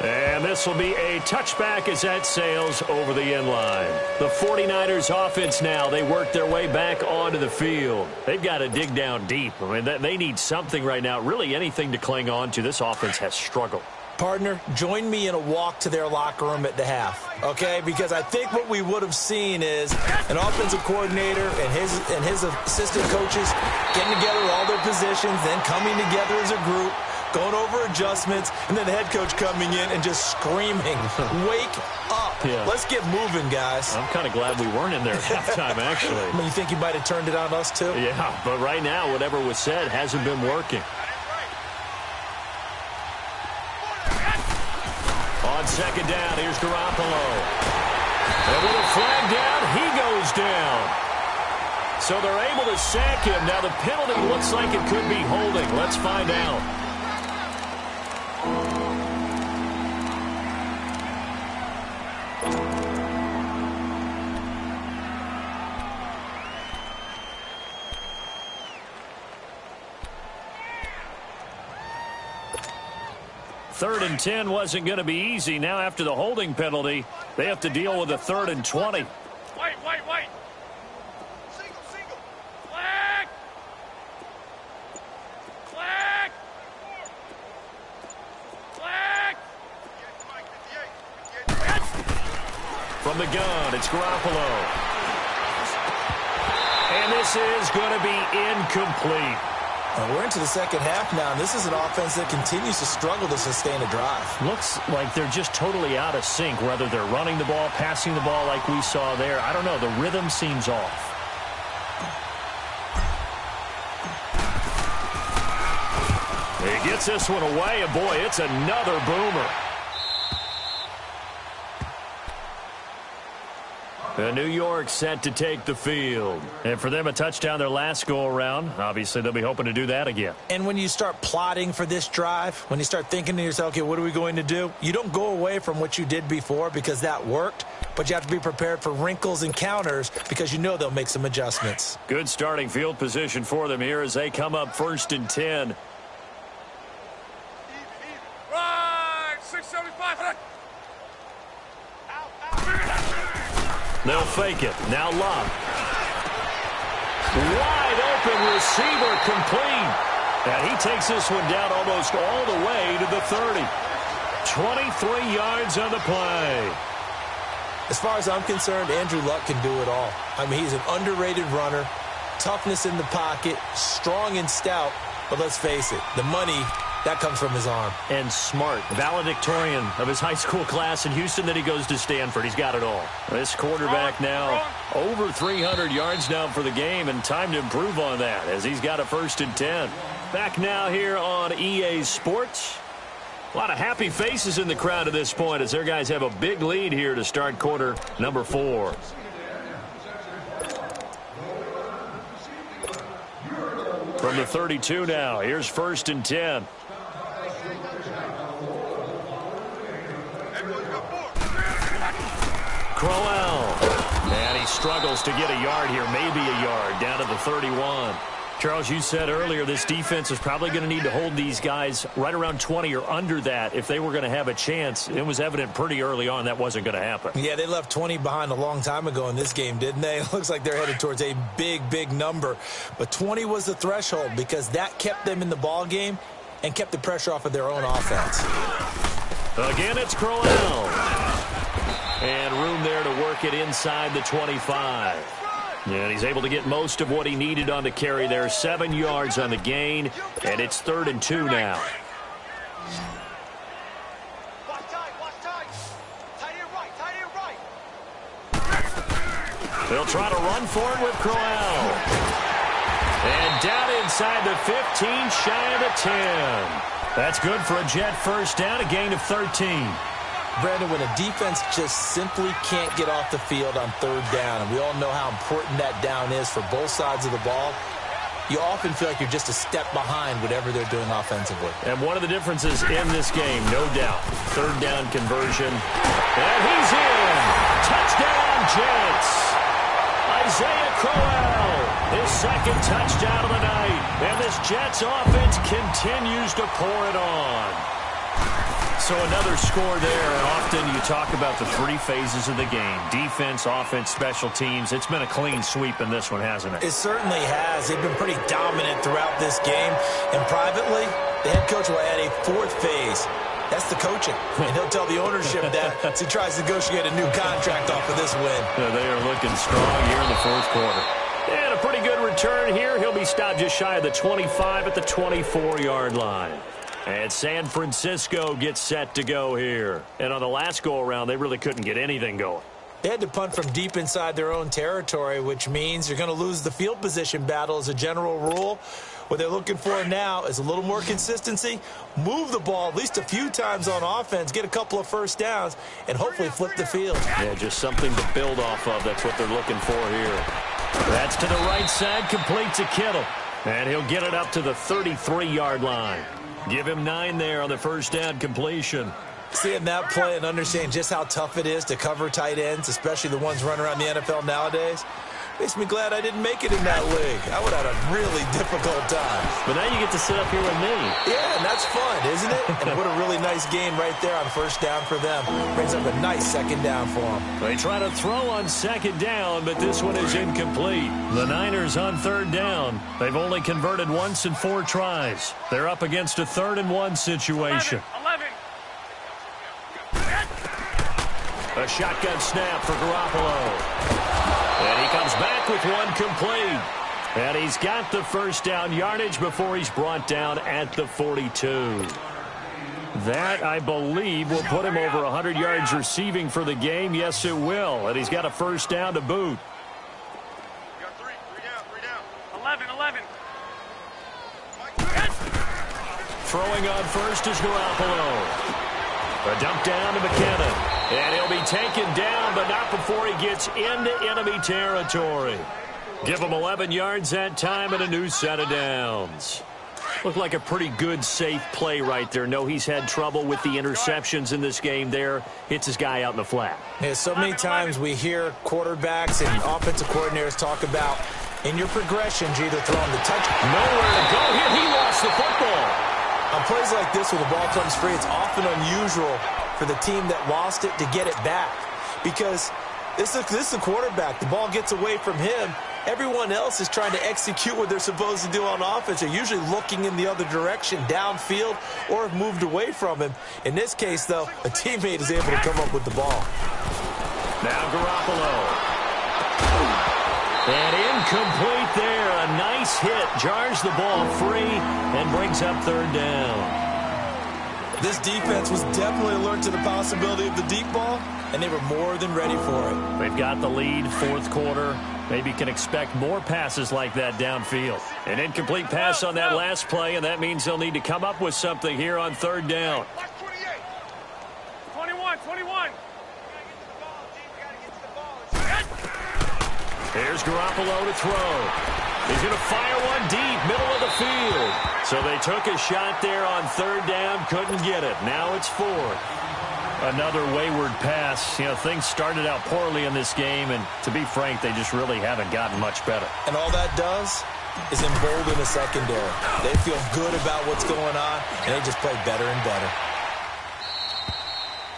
And And this will be a touchback as that sails over the end line. The 49ers offense now, they work their way back onto the field. They've got to dig down deep. I mean, they need something right now, really anything to cling on to. This offense has struggled. Partner, join me in a walk to their locker room at the half, okay? Because I think what we would have seen is an offensive coordinator and his assistant coaches getting together all their positions, then coming together as a group, going over adjustments, and then the head coach coming in and just screaming, wake up. Yeah. Let's get moving, guys. I'm kind of glad we weren't in there at halftime, actually. You think you might have turned it on us, too? Yeah, but right now, whatever was said hasn't been working. On second down, here's Garoppolo. And with a flag down, he goes down. So they're able to sack him. Now the penalty looks like it could be holding. Let's find out. Third and 10 wasn't going to be easy. Now after the holding penalty, they have to deal with a 3rd and 20. Wait. Single. Flag. From the gun, it's Garoppolo. And this is going to be incomplete. We're into the second half now, and this is an offense that continues to struggle to sustain a drive. Looks like they're just totally out of sync, whether they're running the ball, passing the ball like we saw there. I don't know. The rhythm seems off. He gets this one away, and boy, it's another boomer. New York set to take the field. And for them, a touchdown their last go-around. Obviously, they'll be hoping to do that again. And when you start plotting for this drive, when you start thinking to yourself, okay, what are we going to do? You don't go away from what you did before because that worked, but you have to be prepared for wrinkles and counters because you know they'll make some adjustments. Good starting field position for them here as they come up 1st and 10. Right, 675. They'll fake it. Now Love. Wide open receiver complete. And he takes this one down almost all the way to the 30. 23 yards on the play. As far as I'm concerned, Andrew Luck can do it all. I mean, he's an underrated runner, toughness in the pocket, strong and stout. But let's face it, the money, that comes from his arm. And smart. Valedictorian of his high school class in Houston. Then he goes to Stanford. He's got it all. This quarterback now over 300 yards now for the game, and time to improve on that as he's got a 1st and 10. Back now here on EA Sports. A lot of happy faces in the crowd at this point as their guys have a big lead here to start quarter number 4. From the 32 now, here's 1st and 10. Crowell. And he struggles to get a yard here, maybe a yard, down to the 31. Charles, you said earlier this defense is probably going to need to hold these guys right around 20 or under that if they were going to have a chance. It was evident pretty early on that wasn't going to happen. Yeah, they left 20 behind a long time ago in this game, didn't they? It looks like they're headed towards a big, big number. But 20 was the threshold because that kept them in the ball game and kept the pressure off of their own offense. Again, it's Crowell. And room there to work it inside the 25. And he's able to get most of what he needed on the carry there. 7 yards on the gain, and it's 3rd and 2 now. They'll try to run for it with Crowell. And down inside the 15, shy of the 10. That's good for a Jet first down, a gain of 13. Brandon, when a defense just simply can't get off the field on 3rd down, and we all know how important that down is for both sides of the ball, you often feel like you're just a step behind whatever they're doing offensively. And one of the differences in this game, no doubt, 3rd down conversion. And he's in. Touchdown, Jets. Isaiah Crowell, his 2nd touchdown of the night. And this Jets offense continues to pour it on. So another score there, and often you talk about the three phases of the game. Defense, offense, special teams. It's been a clean sweep in this one, hasn't it? It certainly has. They've been pretty dominant throughout this game. And privately, the head coach will add a fourth phase. That's the coaching. And he'll tell the ownership that as he tries to negotiate a new contract off of this win. They are looking strong here in the fourth quarter. And a pretty good return here. He'll be stopped just shy of the 25 at the 24-yard line. And San Francisco gets set to go here. And on the last go-around, they really couldn't get anything going. They had to punt from deep inside their own territory, which means you're going to lose the field position battle as a general rule. What they're looking for now is a little more consistency, move the ball at least a few times on offense, get a couple of first downs, and hopefully flip the field. Yeah, just something to build off of. That's what they're looking for here. That's to the right side, complete to Kittle. And he'll get it up to the 33-yard line. Give him 9 there on the first down completion. Seeing that play and understanding just how tough it is to cover tight ends, especially the ones running around the NFL nowadays, makes me glad I didn't make it in that league. I would have had a really difficult time. But now you get to sit up here with me. Yeah, and that's fun, isn't it? And what a really nice game right there on first down for them. Brings up a nice second down for them. They try to throw on second down, but this one is incomplete. The Niners on third down. They've only converted once in 4 tries. They're up against a 3rd-and-1 situation. 11. A shotgun snap for Garoppolo. And he comes back with one complete. And he's got the first down yardage before he's brought down at the 42. That, I believe, will put him over 100 yards receiving for the game. Yes, it will. And he's got a first down to boot. You got 3 down. 11. Throwing on first is Garoppolo. A dump down to McKinnon. And he'll be taken down, but not before he gets into enemy territory. Give him 11 yards that time and a new set of downs. Looked like a pretty good, safe play right there. No, he's had trouble with the interceptions in this game there. Hits his guy out in the flat. Yeah, so many times we hear quarterbacks and offensive coordinators talk about in your progressions, you either throw him the touch. Nowhere to go here. He lost the football. On plays like this, when the ball comes free, it's often unusual for the team that lost it to get it back. Because this is the quarterback. The ball gets away from him. Everyone else is trying to execute what they're supposed to do on offense. They're usually looking in the other direction, downfield, or have moved away from him. In this case, though, a teammate is able to come up with the ball. Now Garoppolo. And incomplete there. A nice hit. Jars the ball free and brings up 3rd down. This defense was definitely alert to the possibility of the deep ball, and they were more than ready for it. They've got the lead, 4th quarter. Maybe can expect more passes like that downfield. An incomplete pass on that last play, and that means they'll need to come up with something here on 3rd down. 21. Here's Garoppolo to throw. He's going to fire one deep, middle of the field. So they took a shot there on 3rd down, couldn't get it. Now it's 4th. Another wayward pass. You know, things started out poorly in this game, and to be frank, they just really haven't gotten much better. And all that does is embolden the secondary. They feel good about what's going on, and they just play better and better.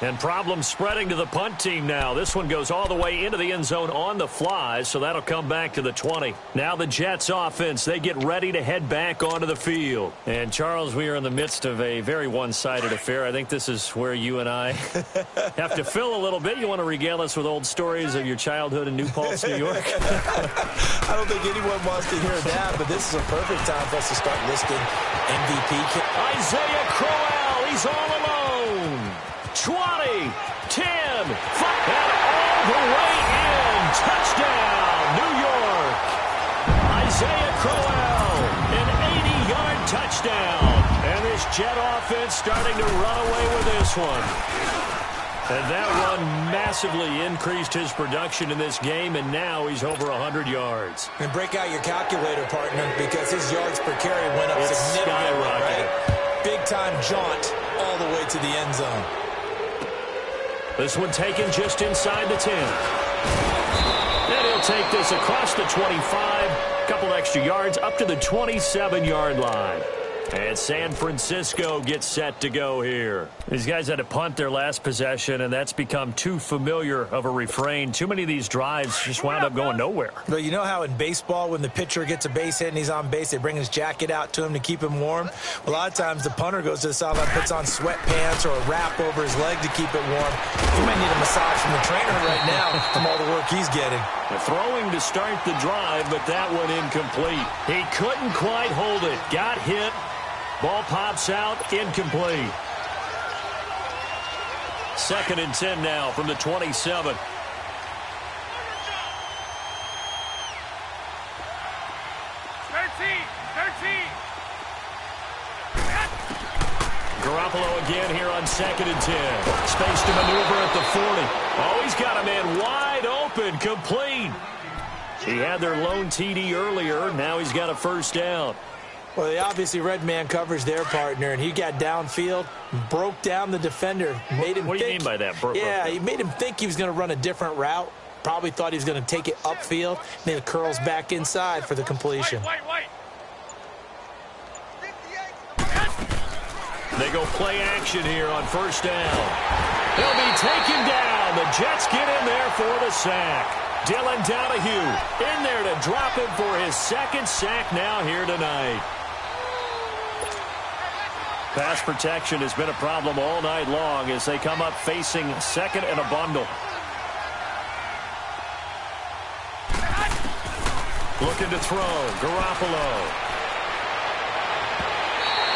And problems spreading to the punt team now. This one goes all the way into the end zone on the fly, so that'll come back to the 20. Now the Jets offense, they get ready to head back onto the field. And, Charles, we are in the midst of a very one-sided affair. I think this is where you and I have to fill a little bit. You want to regale us with old stories of your childhood in New Paltz, New York? I don't think anyone wants to hear that, but this is a perfect time for us to start listing MVP. Isaiah Crowell, he's all alone. 20, 10, 5, and all the way in. Touchdown, New York. Isaiah Crowell, an 80-yard touchdown. And this Jet offense starting to run away with this one. And that run massively increased his production in this game, and now he's over 100 yards. And break out your calculator, partner, because his yards per carry went up significantly, right? Big-time jaunt all the way to the end zone. This one taken just inside the 10. And he'll take this across the 25. A couple extra yards up to the 27-yard line. And San Francisco gets set to go here. These guys had to punt their last possession, and that's become too familiar of a refrain. Too many of these drives just wound up going nowhere. But you know how in baseball, when the pitcher gets a base hit and he's on base, they bring his jacket out to him to keep him warm? Well, a lot of times the punter goes to the sideline, puts on sweatpants or a wrap over his leg to keep it warm. He might need a massage from the trainer right now from all the work he's getting. The throwing to start the drive, but that one incomplete. He couldn't quite hold it. Got hit. Ball pops out, incomplete. 2nd and 10 now from the 27. Garoppolo again here on 2nd and 10. Space to maneuver at the 40. Oh, he's got a man wide open, complete. He had their lone TD earlier. Now he's got a first down. Well, they obviously read man coverage their partner, and he got downfield, broke down the defender, made him What do you mean by that? He made him think he was going to run a different route. Probably thought he was going to take it upfield, and then it curls back inside for the completion. White. They go play action here on first down. He'll be taken down. The Jets get in there for the sack. Dylan Donahue in there to drop him for his 2nd sack now here tonight. Pass protection has been a problem all night long as they come up facing 2nd and a bundle. Looking to throw. Garoppolo.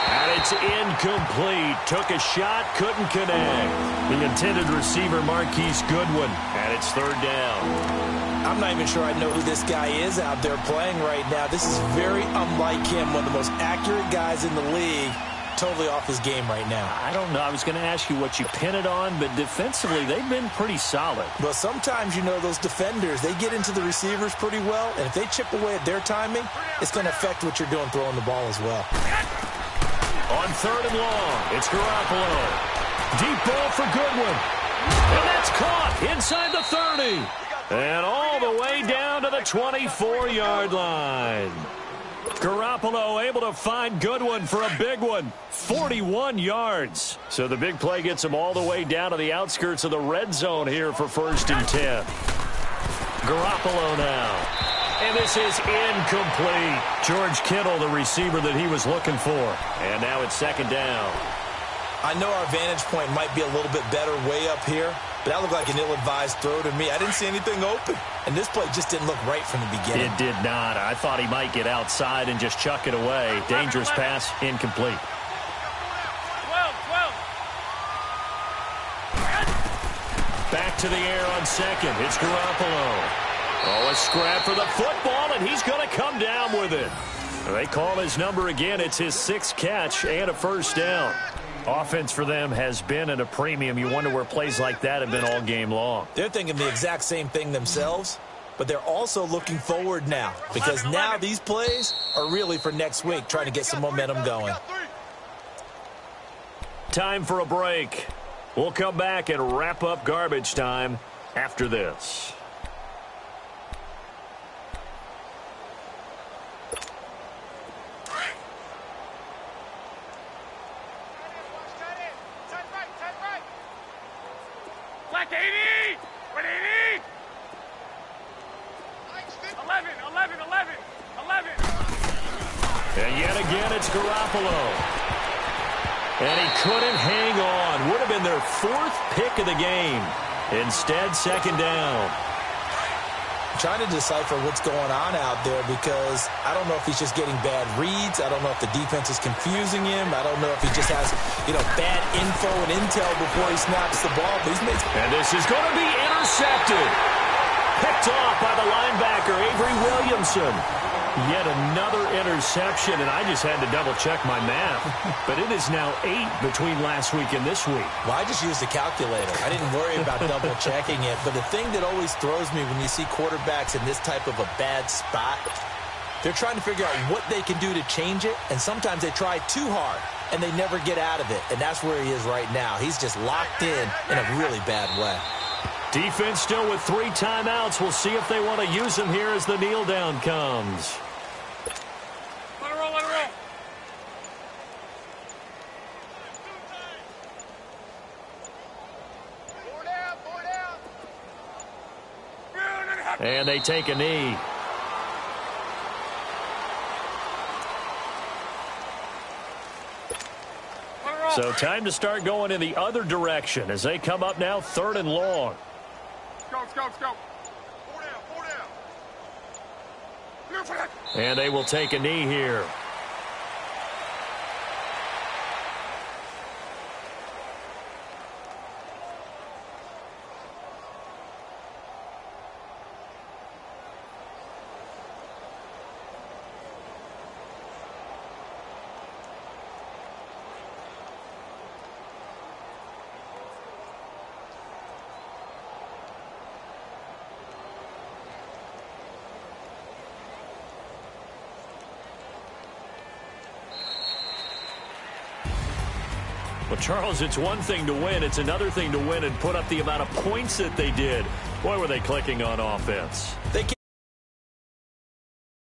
And it's incomplete. Took a shot, couldn't connect. The intended receiver, Marquise Goodwin, and it's 3rd down. I'm not even sure I know who this guy is out there playing right now. This is very unlike him, one of the most accurate guys in the league. Totally off his game right now. I don't know. I was going to ask you what you pin it on, but defensively, they've been pretty solid. Well, sometimes, you know, those defenders, they get into the receivers pretty well, and if they chip away at their timing, it's going to affect what you're doing throwing the ball as well. On 3rd and long, it's Garoppolo. Deep ball for Goodwin. And that's caught inside the 30. And all the way down to the 24-yard line. Garoppolo able to find Goodwin for a big one. 41 yards. So the big play gets him all the way down to the outskirts of the red zone here for 1st and 10. Garoppolo now. And this is incomplete. George Kittle, the receiver that he was looking for. And now it's 2nd down. I know our vantage point might be a little bit better way up here, but that looked like an ill-advised throw to me. I didn't see anything open. And this play just didn't look right from the beginning. It did not. I thought he might get outside and just chuck it away. Dangerous pass, incomplete. 12. Back to the air on 2nd. It's Garoppolo. Oh, a scrap for the football, and he's going to come down with it. They call his number again. It's his 6th catch and a first down. Offense for them has been at a premium. You wonder where plays like that have been all game long. They're thinking the exact same thing themselves, but they're also looking forward now because now these plays are really for next week, trying to get some momentum going. Time for a break. We'll come back and wrap up garbage time after this. Black 80! 180! 11. And yet again, it's Garoppolo. And he couldn't hang on. Would have been their 4th pick of the game. Instead, 2nd down. I'm trying to decipher what's going on out there because I don't know if he's just getting bad reads. I don't know if the defense is confusing him. I don't know if he just has, bad info and intel before he snaps the ball. But he's made... And this is going to be intercepted. Picked off by the linebacker, Avery Williamson. Yet another interception, and I just had to double-check my math. But it is now 8 between last week and this week. Well, I just used the calculator. I didn't worry about double-checking it. But the thing that always throws me when you see quarterbacks in this type of a bad spot, they're trying to figure out what they can do to change it, and sometimes they try too hard, and they never get out of it. And that's where he is right now. He's just locked in a really bad way. Defense still with 3 timeouts. We'll see if they want to use them here as the kneel down comes. Let it roll. And they take a knee. So time to start going in the other direction as they come up now 3rd and long. Let's go. 4 down. And they will take a knee here. Well, Charles, it's one thing to win. It's another thing to win and put up the amount of points that they did. Boy, were they clicking on offense. They